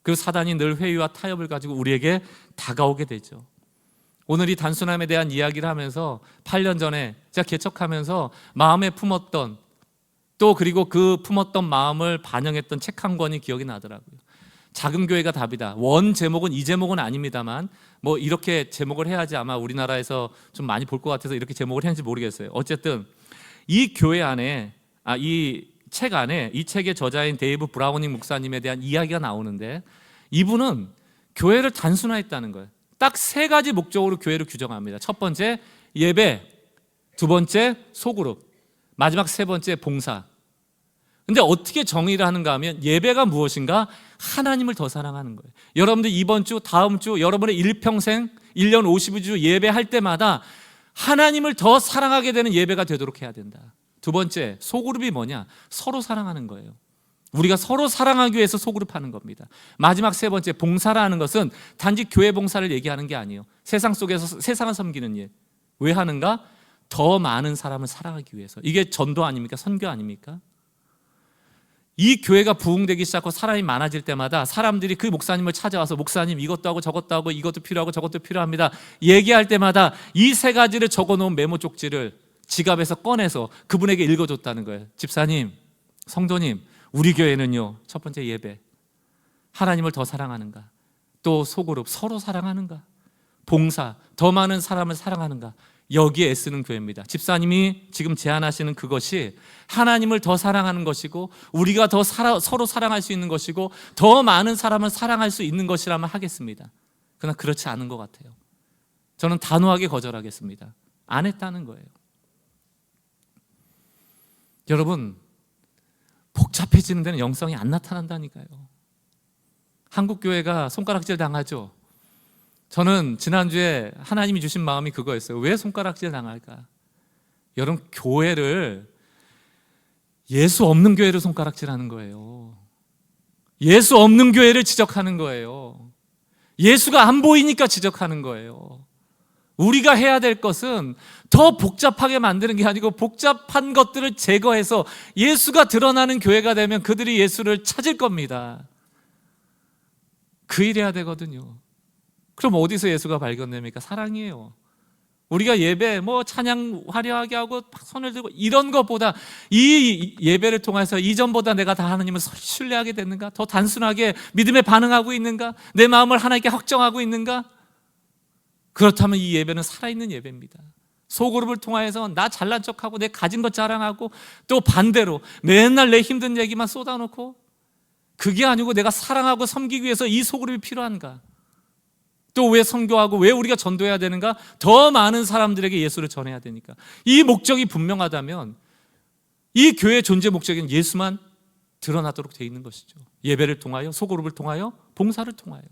그리고 사단이 늘 회의와 타협을 가지고 우리에게 다가오게 되죠. 오늘 이 단순함에 대한 이야기를 하면서 8년 전에 제가 개척하면서 마음에 품었던 또 그리고 그 품었던 마음을 반영했던 책 한 권이 기억이 나더라고요. 작은 교회가 답이다. 원 제목은 이 제목은 아닙니다만 뭐 이렇게 제목을 해야지 아마 우리나라에서 좀 많이 볼 것 같아서 이렇게 제목을 했는지 모르겠어요. 어쨌든 이 교회 안에 이 책 안에 이 책의 저자인 데이브 브라우닝 목사님에 대한 이야기가 나오는데 이분은 교회를 단순화했다는 거예요. 딱 3가지 목적으로 교회를 규정합니다. 첫 번째 예배, 두 번째 소그룹, 마지막 3번째 봉사. 근데 어떻게 정의를 하는가 하면 예배가 무엇인가? 하나님을 더 사랑하는 거예요. 여러분들 이번 주, 다음 주, 여러분의 일평생 1년 52주 예배할 때마다 하나님을 더 사랑하게 되는 예배가 되도록 해야 된다. 두 번째, 소그룹이 뭐냐? 서로 사랑하는 거예요. 우리가 서로 사랑하기 위해서 소그룹 하는 겁니다. 마지막 세 번째, 봉사라는 것은 단지 교회 봉사를 얘기하는 게 아니에요. 세상 속에서 세상을 섬기는 일. 왜 하는가? 더 많은 사람을 사랑하기 위해서. 이게 전도 아닙니까? 선교 아닙니까? 이 교회가 부흥되기 시작하고 사람이 많아질 때마다 사람들이 그 목사님을 찾아와서 목사님 이것도 하고 저것도 하고 이것도 필요하고 저것도 필요합니다 얘기할 때마다 이 세 가지를 적어놓은 메모 쪽지를 지갑에서 꺼내서 그분에게 읽어줬다는 거예요. 집사님, 성도님, 우리 교회는요, 첫 번째 예배, 하나님을 더 사랑하는가, 또 소그룹 서로 사랑하는가, 봉사, 더 많은 사람을 사랑하는가, 여기에 애쓰는 교회입니다. 집사님이 지금 제안하시는 그것이 하나님을 더 사랑하는 것이고 우리가 더 서로 사랑할 수 있는 것이고 더 많은 사람을 사랑할 수 있는 것이라면 하겠습니다. 그러나 그렇지 않은 것 같아요. 저는 단호하게 거절하겠습니다. 안 했다는 거예요. 여러분, 복잡해지는 데는 영성이 안 나타난다니까요. 한국 교회가 손가락질 당하죠. 저는 지난주에 하나님이 주신 마음이 그거였어요. 왜 손가락질 당할까? 여러분, 교회를 예수 없는 교회를 손가락질하는 거예요. 예수 없는 교회를 지적하는 거예요. 예수가 안 보이니까 지적하는 거예요. 우리가 해야 될 것은 더 복잡하게 만드는 게 아니고 복잡한 것들을 제거해서 예수가 드러나는 교회가 되면 그들이 예수를 찾을 겁니다. 그 일 해야 되거든요. 그럼 어디서 예수가 발견됩니까? 사랑이에요. 우리가 예배 찬양 화려하게 하고 손을 들고 이런 것보다 이 예배를 통해서 이전보다 내가 다 하나님을 신뢰하게 됐는가? 더 단순하게 믿음에 반응하고 있는가? 내 마음을 하나님께 확정하고 있는가? 그렇다면 이 예배는 살아있는 예배입니다. 소그룹을 통해서 나 잘난 척하고 내 가진 것 자랑하고 또 반대로 맨날 내 힘든 얘기만 쏟아놓고 그게 아니고 내가 사랑하고 섬기기 위해서 이 소그룹이 필요한가? 또 왜 선교하고 왜 우리가 전도해야 되는가? 더 많은 사람들에게 예수를 전해야 되니까. 이 목적이 분명하다면 이 교회의 존재 목적은 예수만 드러나도록 되어 있는 것이죠. 예배를 통하여, 소그룹을 통하여, 봉사를 통하여.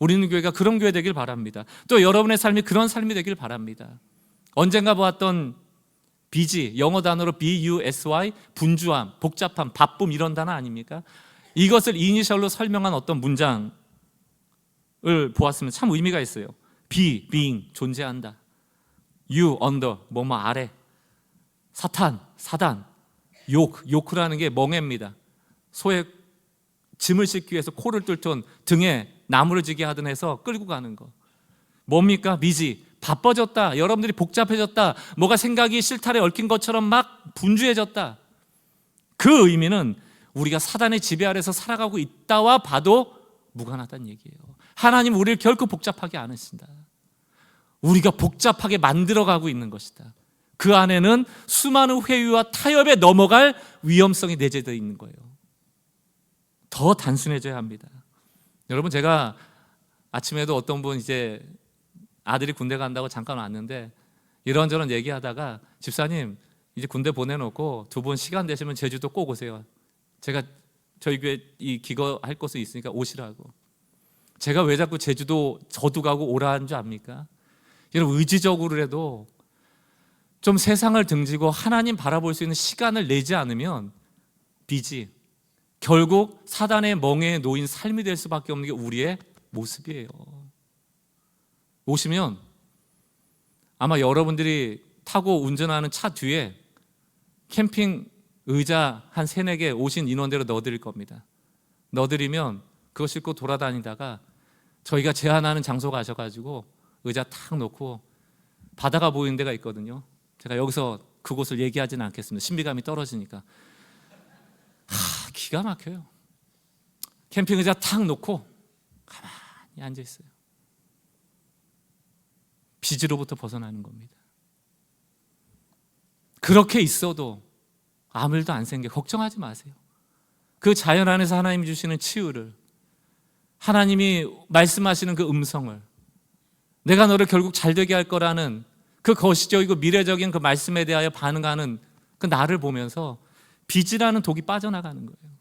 우리는 교회가 그런 교회 되길 바랍니다. 또 여러분의 삶이 그런 삶이 되길 바랍니다. 언젠가 보았던 busy, 영어 단어로 busy, 분주함, 복잡함, 바쁨 이런 단어 아닙니까? 이것을 이니셜로 설명한 어떤 문장을 보았으면 참 의미가 있어요. be, being, 존재한다. you, under, 뭐뭐 아래. 사탄, 사단. 요크라는 게 멍해입니다. 소의 짐을 싣기 위해서 코를 뚫던 등에 나무를 지게 하든 해서 끌고 가는 거. 뭡니까? 미지. 바빠졌다. 여러분들이 복잡해졌다. 뭐가 생각이 실타래 얽힌 것처럼 막 분주해졌다. 그 의미는 우리가 사단의 지배 아래서 살아가고 있다와 봐도 무관하다는 얘기예요. 하나님 우리를 결코 복잡하게 안 하신다. 우리가 복잡하게 만들어가고 있는 것이다. 그 안에는 수많은 회유와 타협에 넘어갈 위험성이 내재되어 있는 거예요. 더 단순해져야 합니다. 여러분, 제가 아침에도 어떤 분 이제 아들이 군대 간다고 잠깐 왔는데 이런저런 얘기하다가 집사님 이제 군대 보내놓고 두 분 시간 되시면 제주도 꼭 오세요. 제가 저희 교회 이 기거할 곳이 있으니까 오시라고. 제가 왜 자꾸 제주도 저도 가고 오라는 줄 압니까? 여러분, 의지적으로라도 좀 세상을 등지고 하나님 바라볼 수 있는 시간을 내지 않으면 비지 결국 사단의 멍에에 놓인 삶이 될 수밖에 없는 게 우리의 모습이에요. 오시면 아마 여러분들이 타고 운전하는 차 뒤에 캠핑 의자 한 3-4개 오신 인원대로 넣어드릴 겁니다. 넣어드리면 그거 싣고 돌아다니다가 저희가 제안하는 장소 가셔가지고 의자 탁 놓고 바다가 보이는 데가 있거든요. 제가 여기서 그곳을 얘기하지는 않겠습니다. 신비감이 떨어지니까. 기가 막혀요. 캠핑 의자 탁 놓고 가만히 앉아있어요. 비지로부터 벗어나는 겁니다. 그렇게 있어도 아무 일도 안 생겨 걱정하지 마세요. 그 자연 안에서 하나님이 주시는 치유를, 하나님이 말씀하시는 그 음성을, 내가 너를 결국 잘되게 할 거라는 그 거시적이고 미래적인 그 말씀에 대하여 반응하는 그 나를 보면서 빚이라는 독이 빠져나가는 거예요.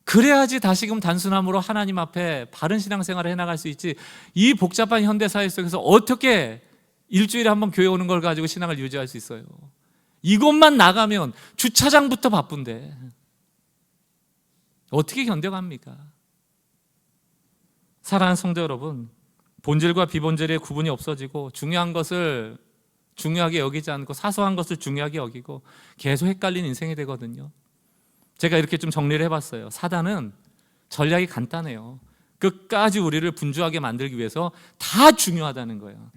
그래야지 다시금 단순함으로 하나님 앞에 바른 신앙생활을 해나갈 수 있지. 이 복잡한 현대사회 속에서 어떻게 일주일에 한 번 교회 오는 걸 가지고 신앙을 유지할 수 있어요? 이곳만 나가면 주차장부터 바쁜데 어떻게 견뎌갑니까? 사랑하는 성도 여러분, 본질과 비본질의 구분이 없어지고 중요한 것을 중요하게 여기지 않고 사소한 것을 중요하게 여기고 계속 헷갈린 인생이 되거든요. 제가 이렇게 좀 정리를 해봤어요. 사단은 전략이 간단해요. 끝까지 우리를 분주하게 만들기 위해서 다 중요하다는 거예요.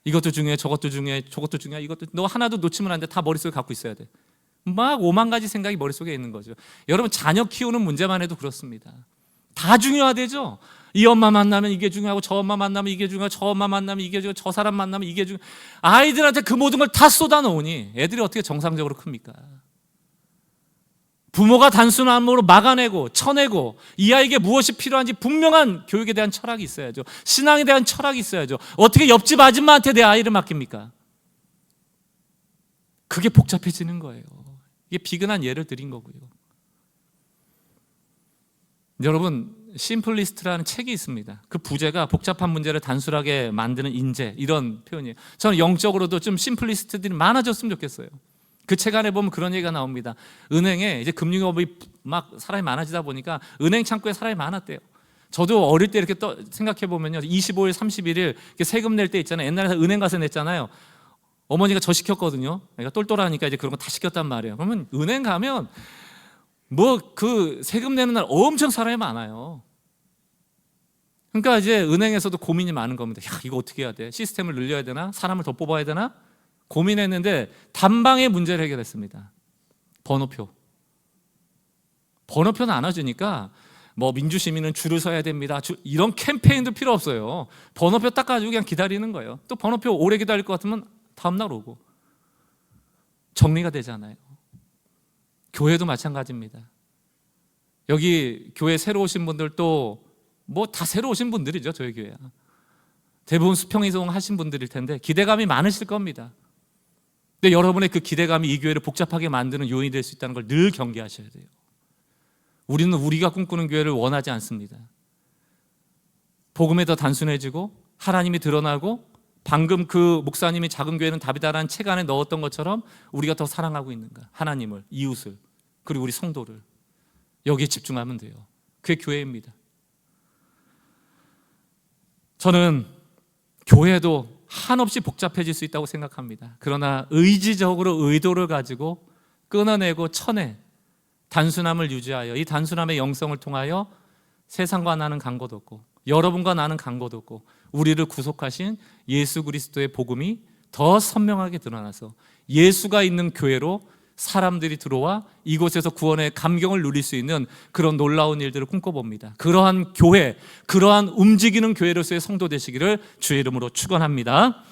이것도 중요해, 저것도 중요해, 저것도 중요해, 이것도, 너 하나도 놓치면 안 돼. 다 머릿속에 갖고 있어야 돼. 막 5만 가지 생각이 머릿속에 있는 거죠. 여러분, 자녀 키우는 문제만 해도 그렇습니다. 다 중요하대죠. 이 엄마 만나면 이게 중요하고, 저 엄마 만나면 이게 중요하고, 저 엄마 만나면 이게 중요하고, 저 사람 만나면 이게 중요하고, 아이들한테 그 모든 걸 다 쏟아놓으니 애들이 어떻게 정상적으로 큽니까? 부모가 단순함으로 막아내고 쳐내고 이 아이에게 무엇이 필요한지 분명한 교육에 대한 철학이 있어야죠. 신앙에 대한 철학이 있어야죠. 어떻게 옆집 아줌마한테 내 아이를 맡깁니까? 그게 복잡해지는 거예요. 이게 비근한 예를 드린 거고요. 여러분, 심플리스트라는 책이 있습니다. 그 부제가 복잡한 문제를 단순하게 만드는 인재, 이런 표현이에요. 저는 영적으로도 좀 심플리스트들이 많아졌으면 좋겠어요. 그 책 안에 보면 그런 얘기가 나옵니다. 은행에 이제 금융업이 막 사람이 많아지다 보니까 은행 창구에 사람이 많았대요. 저도 어릴 때 이렇게 생각해 보면요, 25일, 31일 세금 낼 때 있잖아요. 옛날에 은행 가서 냈잖아요. 어머니가 저 시켰거든요. 내가 똘똘하니까 이제 그런 거 다 시켰단 말이에요. 그러면 은행 가면 뭐 그 세금 내는 날 엄청 사람이 많아요. 그러니까 이제 은행에서도 고민이 많은 겁니다. 야, 이거 어떻게 해야 돼? 시스템을 늘려야 되나? 사람을 더 뽑아야 되나? 고민했는데 단방에 문제를 해결했습니다. 번호표 나눠주니까 뭐 민주시민은 줄을 서야 됩니다. 이런 캠페인도 필요 없어요. 번호표 딱 가지고 그냥 기다리는 거예요. 또 번호표 오래 기다릴 것 같으면 다음날 오고 정리가 되잖아요. 교회도 마찬가지입니다. 여기 교회 새로 오신 분들도 뭐 다 새로 오신 분들이죠. 저희 교회야. 대부분 수평이동 하신 분들일 텐데 기대감이 많으실 겁니다. 근데 여러분의 그 기대감이 이 교회를 복잡하게 만드는 요인이 될 수 있다는 걸 늘 경계하셔야 돼요. 우리는 우리가 꿈꾸는 교회를 원하지 않습니다. 복음이 더 단순해지고 하나님이 드러나고 방금 그 목사님이 작은 교회는 답이다라는 책 안에 넣었던 것처럼 우리가 더 사랑하고 있는가? 하나님을, 이웃을, 그리고 우리 성도를. 여기에 집중하면 돼요. 그게 교회입니다. 저는 교회도 한없이 복잡해질 수 있다고 생각합니다. 그러나 의지적으로 의도를 가지고 끊어내고 쳐내 단순함을 유지하여 이 단순함의 영성을 통하여 세상과 나는 간 곳 없고 여러분과 나는 간 곳 없고 우리를 구속하신 예수 그리스도의 복음이 더 선명하게 드러나서 예수가 있는 교회로 사람들이 들어와 이곳에서 구원의 감격을 누릴 수 있는 그런 놀라운 일들을 꿈꿔봅니다. 그러한 교회, 그러한 움직이는 교회로서의 성도 되시기를 주의 이름으로 축원합니다.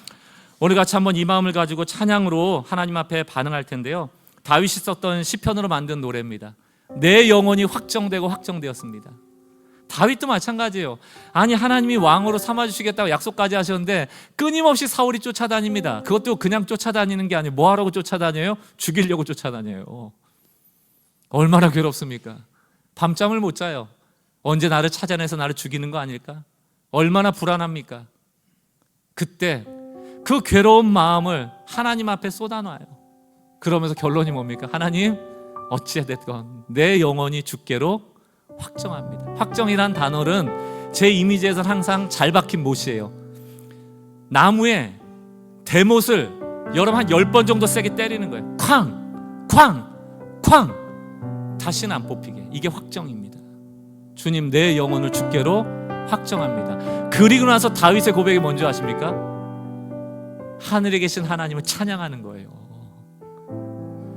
오늘 같이 한번 이 마음을 가지고 찬양으로 하나님 앞에 반응할 텐데요. 다윗이 썼던 시편으로 만든 노래입니다. 내 영혼이 확정되고 확정되었습니다. 다윗도 마찬가지예요. 아니, 하나님이 왕으로 삼아주시겠다고 약속까지 하셨는데 끊임없이 사울이 쫓아다닙니다. 그것도 그냥 쫓아다니는 게 아니에요. 뭐 하라고 쫓아다녀요? 죽이려고 쫓아다녀요. 얼마나 괴롭습니까? 밤잠을 못 자요. 언제 나를 찾아내서 나를 죽이는 거 아닐까? 얼마나 불안합니까? 그때 그 괴로운 마음을 하나님 앞에 쏟아놔요. 그러면서 결론이 뭡니까? 하나님, 어찌됐건 내 영혼이 주께로 확정합니다. 확정이란 단어는 제 이미지에서는 항상 잘 박힌 못이에요. 나무에 대못을 여러분 한 10번 정도 세게 때리는 거예요. 쾅! 쾅! 쾅! 다시는 안 뽑히게. 이게 확정입니다. 주님, 내 영혼을 주께로 확정합니다. 그리고 나서 다윗의 고백이 뭔지 아십니까? 하늘에 계신 하나님을 찬양하는 거예요.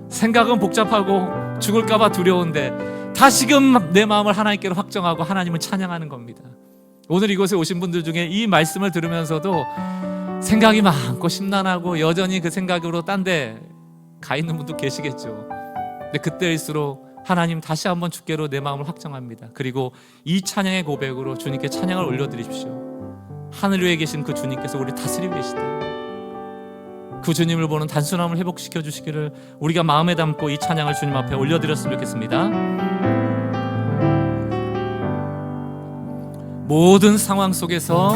생각은 복잡하고 죽을까 봐 두려운데 다시금 내 마음을 하나님께로 확정하고 하나님을 찬양하는 겁니다. 오늘 이곳에 오신 분들 중에 이 말씀을 들으면서도 생각이 많고 심란하고 여전히 그 생각으로 딴 데 가 있는 분도 계시겠죠. 근데 그때일수록 하나님, 다시 한번 주께로 내 마음을 확정합니다. 그리고 이 찬양의 고백으로 주님께 찬양을 올려드리십시오. 하늘 위에 계신 그 주님께서 우리 다스리고 계시다. 그 주님을 보는 단순함을 회복시켜 주시기를 우리가 마음에 담고 이 찬양을 주님 앞에 올려드렸으면 좋겠습니다. 모든 상황 속에서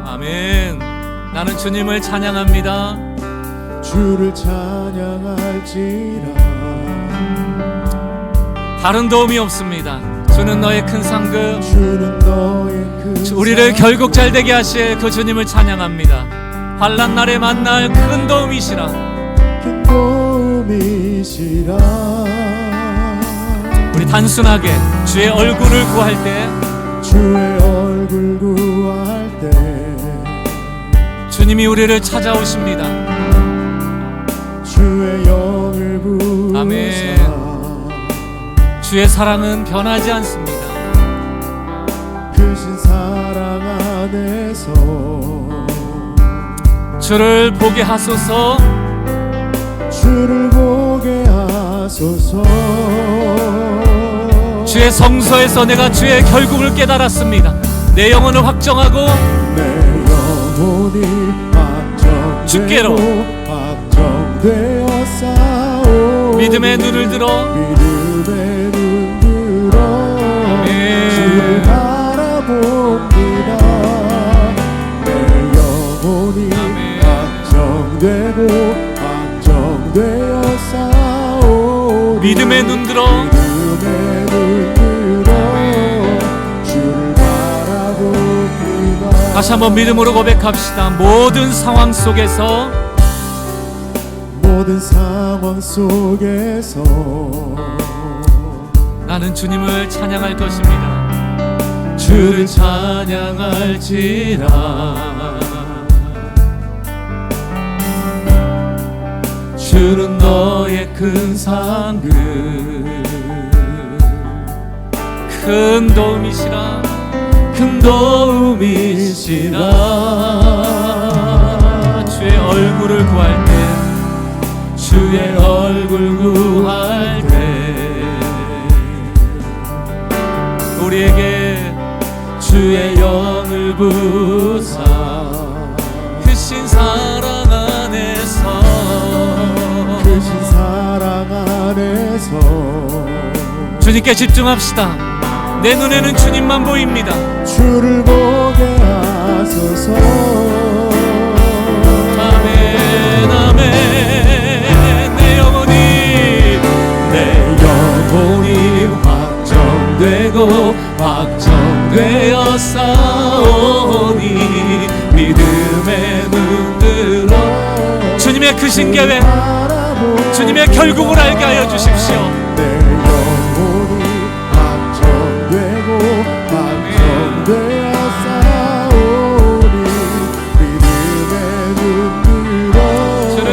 아멘. 나는 주님을 찬양합니다. 주를 찬양할지라. 다른 도움이 없습니다. 주는 너의 큰 상급, 주는 너의 큰 우리를 결국 잘되게 하실 그 주님을 찬양합니다. 환난 날에 만날 큰 도움이시라. 큰 도움이시라. 우리 단순하게 주의 얼굴을 구할 때, 주의 얼굴 구할 때 주님이 우리를 찾아오십니다. 주의 영을 부으사. 아멘. 주의 사랑은 변하지 않습니다. 크신 사랑 안에서 주를 보게 하소서. 주를 보게 하소서. 주의 성소에서 내가 주의 결국을 깨달았습니다. 내 영혼을 확정하고 내 영혼이 확정되고 주께로 확정되었사오니 믿음의 눈을 들어 믿음의 눈 들어 주를 바라봅니다. 내 영혼이 확정되고 확정되었사오니 믿음의 눈 들어 믿음의 눈 들어 주를 바라봅니다. 다시 한번 믿음으로 고백합시다. 모든 상황 속에서 모든 상황 속에서 나는 주님을 찬양할 것입니다. 주를 찬양할지라. 주는 너의 큰 상급, 큰 도움이시라. 큰 도움이시라. 주의 얼굴을 구할 때, 주의 얼굴 구할 때 우리에게 주의 영을 부사. 크신 사랑 안에서 크신 사랑 안에서 주님께 집중합시다. 내 눈에는 주님만 보입니다. 주를 보게 하소서. 아멘 아멘. 내 영혼이 확정되고 확정되었사오니 믿음의 눈 들어 주님의 크신 계획, 바라보니 주님의 결국을 알게 하여 주십시오. 내 영혼이 확정되고 확정되었사오니 믿음의 눈 들어 주를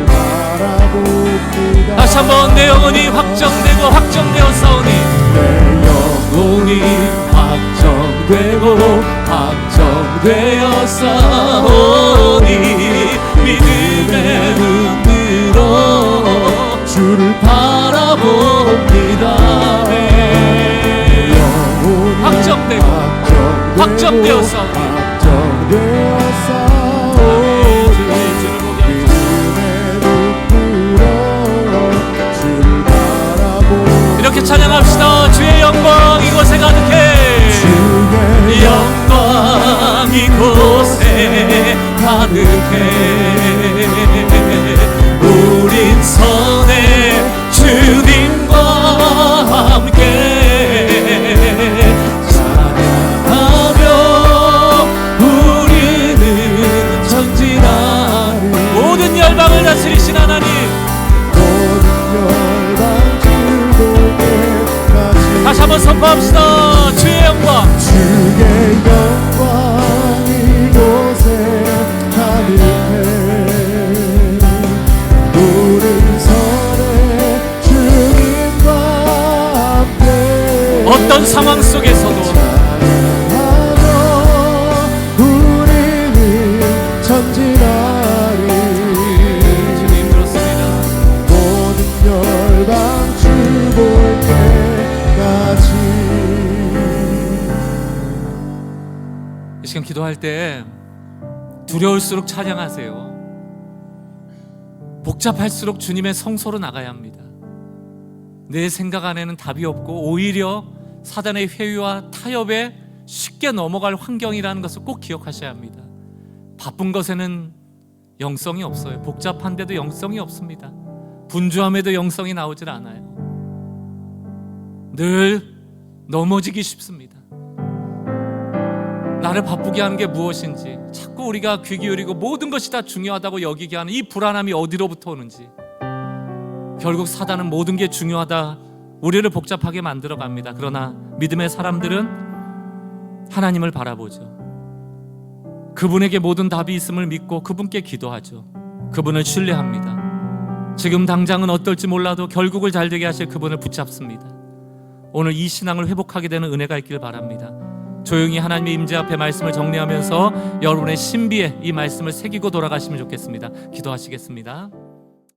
바라봅니다. 다시 한번 내 영혼이 확정되고 확정되었사오니 내 영혼이 확정되고 확정되었사오니 믿음의 눈 들어 주를 바라봅니다. 영혼이 확정되고 확정되었사오니 이렇게 찬양합시다. 주의 영광 이곳에 가득해. 주의 영광 이곳에 가득해. 우린 선의 주님과 함께 찬양하며 우리는 전진하리. 모든 열방을 다스리신 하나님, 다시 한번 선포합시다. 주의 영광, 주의 영광 이곳에 가득해. 우린 선의 주님과 함께 어떤 상황 속에서도 찬양하며 우리는 전진하리. 주님 그렇습니다. 모든 열방 주 볼 때까지. 이 시간 기도할 때 두려울수록 찬양하세요. 복잡할수록 주님의 성소로 나가야 합니다. 내 생각 안에는 답이 없고 오히려 사단의 회유와 타협에 쉽게 넘어갈 환경이라는 것을 꼭 기억하셔야 합니다. 바쁜 것에는 영성이 없어요. 복잡한데도 영성이 없습니다. 분주함에도 영성이 나오질 않아요. 늘 넘어지기 쉽습니다. 나를 바쁘게 하는 게 무엇인지 자꾸 우리가 귀 기울이고 모든 것이 다 중요하다고 여기게 하는 이 불안함이 어디로부터 오는지, 결국 사단은 모든 게 중요하다 우리를 복잡하게 만들어 갑니다. 그러나 믿음의 사람들은 하나님을 바라보죠. 그분에게 모든 답이 있음을 믿고 그분께 기도하죠. 그분을 신뢰합니다. 지금 당장은 어떨지 몰라도 결국을 잘되게 하실 그분을 붙잡습니다. 오늘 이 신앙을 회복하게 되는 은혜가 있길 바랍니다. 조용히 하나님의 임재 앞에 말씀을 정리하면서 여러분의 신비에 이 말씀을 새기고 돌아가시면 좋겠습니다. 기도하시겠습니다.